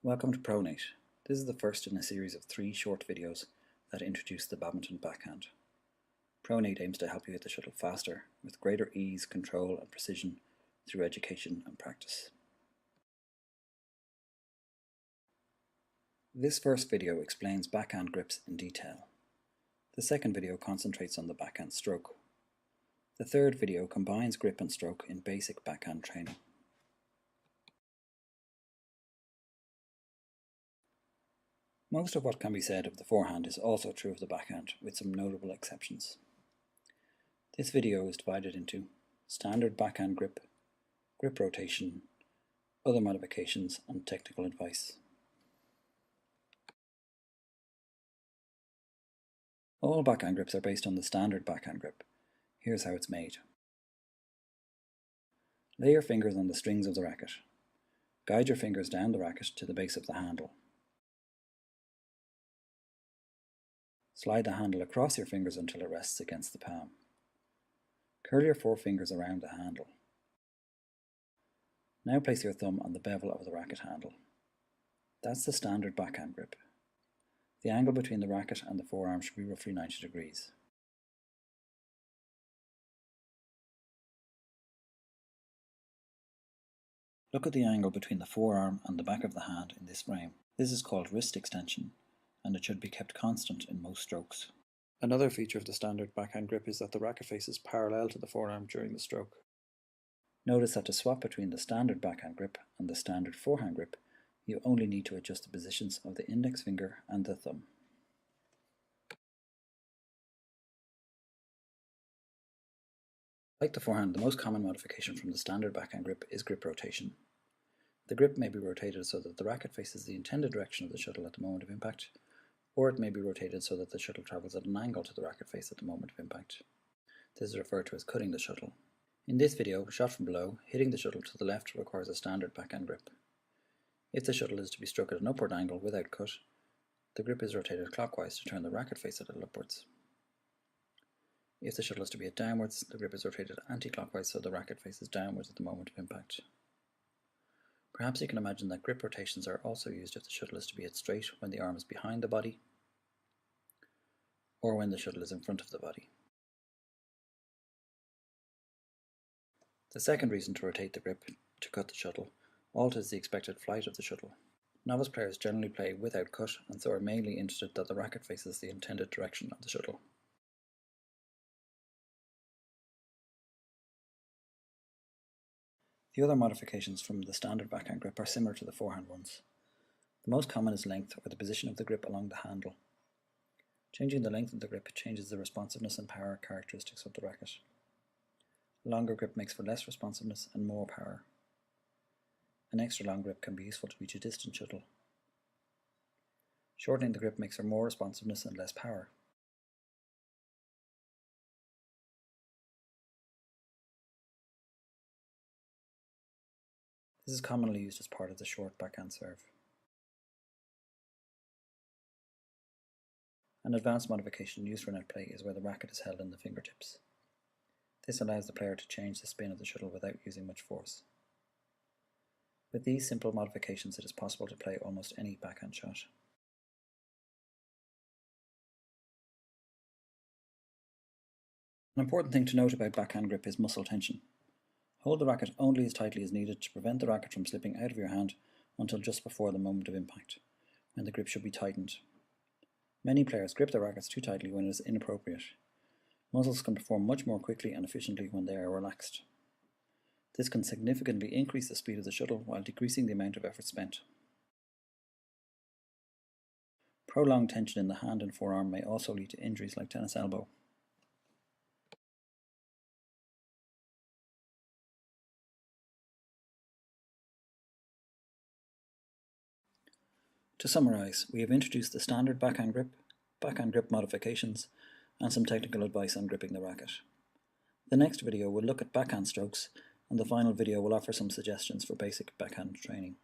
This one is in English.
Welcome to Pronate. This is the first in a series of 3 short videos that introduce the badminton backhand. Pronate aims to help you hit the shuttle faster, with greater ease, control and precision through education and practice. This first video explains backhand grips in detail. The second video concentrates on the backhand stroke. The third video combines grip and stroke in basic backhand training. Most of what can be said of the forehand is also true of the backhand, with some notable exceptions. This video is divided into standard backhand grip, grip rotation, other modifications and technical advice. All backhand grips are based on the standard backhand grip. Here's how it's made. Lay your fingers on the strings of the racket. Guide your fingers down the racket to the base of the handle. Slide the handle across your fingers until it rests against the palm. Curl your forefingers around the handle. Now place your thumb on the bevel of the racket handle. That's the standard backhand grip. The angle between the racket and the forearm should be roughly 90 degrees. Look at the angle between the forearm and the back of the hand in this frame. This is called wrist extension, and it should be kept constant in most strokes. Another feature of the standard backhand grip is that the racket face is parallel to the forearm during the stroke. Notice that to swap between the standard backhand grip and the standard forehand grip, you only need to adjust the positions of the index finger and the thumb. Like the forehand, the most common modification from the standard backhand grip is grip rotation. The grip may be rotated so that the racket faces the intended direction of the shuttle at the moment of impact, or it may be rotated so that the shuttle travels at an angle to the racket face at the moment of impact. This is referred to as cutting the shuttle. In this video, shot from below, hitting the shuttle to the left requires a standard backhand grip. If the shuttle is to be struck at an upward angle without cut, the grip is rotated clockwise to turn the racket face a little upwards. If the shuttle is to be hit downwards, the grip is rotated anti-clockwise so the racket faces downwards at the moment of impact. Perhaps you can imagine that grip rotations are also used if the shuttle is to be hit straight when the arm is behind the body, or when the shuttle is in front of the body. The second reason to rotate the grip to cut the shuttle alters the expected flight of the shuttle. Novice players generally play without cut and so are mainly interested that the racket faces the intended direction of the shuttle. The other modifications from the standard backhand grip are similar to the forehand ones. The most common is length, or the position of the grip along the handle. Changing the length of the grip changes the responsiveness and power characteristics of the racket. A longer grip makes for less responsiveness and more power. An extra long grip can be useful to reach a distant shuttle. Shortening the grip makes for more responsiveness and less power. This is commonly used as part of the short backhand serve. An advanced modification used for net play is where the racket is held in the fingertips. This allows the player to change the spin of the shuttle without using much force. With these simple modifications, it is possible to play almost any backhand shot. An important thing to note about backhand grip is muscle tension. Hold the racket only as tightly as needed to prevent the racket from slipping out of your hand until just before the moment of impact, when the grip should be tightened. Many players grip their rackets too tightly when it is inappropriate. Muscles can perform much more quickly and efficiently when they are relaxed. This can significantly increase the speed of the shuttle while decreasing the amount of effort spent. Prolonged tension in the hand and forearm may also lead to injuries like tennis elbow. To summarise, we have introduced the standard backhand grip modifications, and some technical advice on gripping the racket. The next video will look at backhand strokes, and the final video will offer some suggestions for basic backhand training.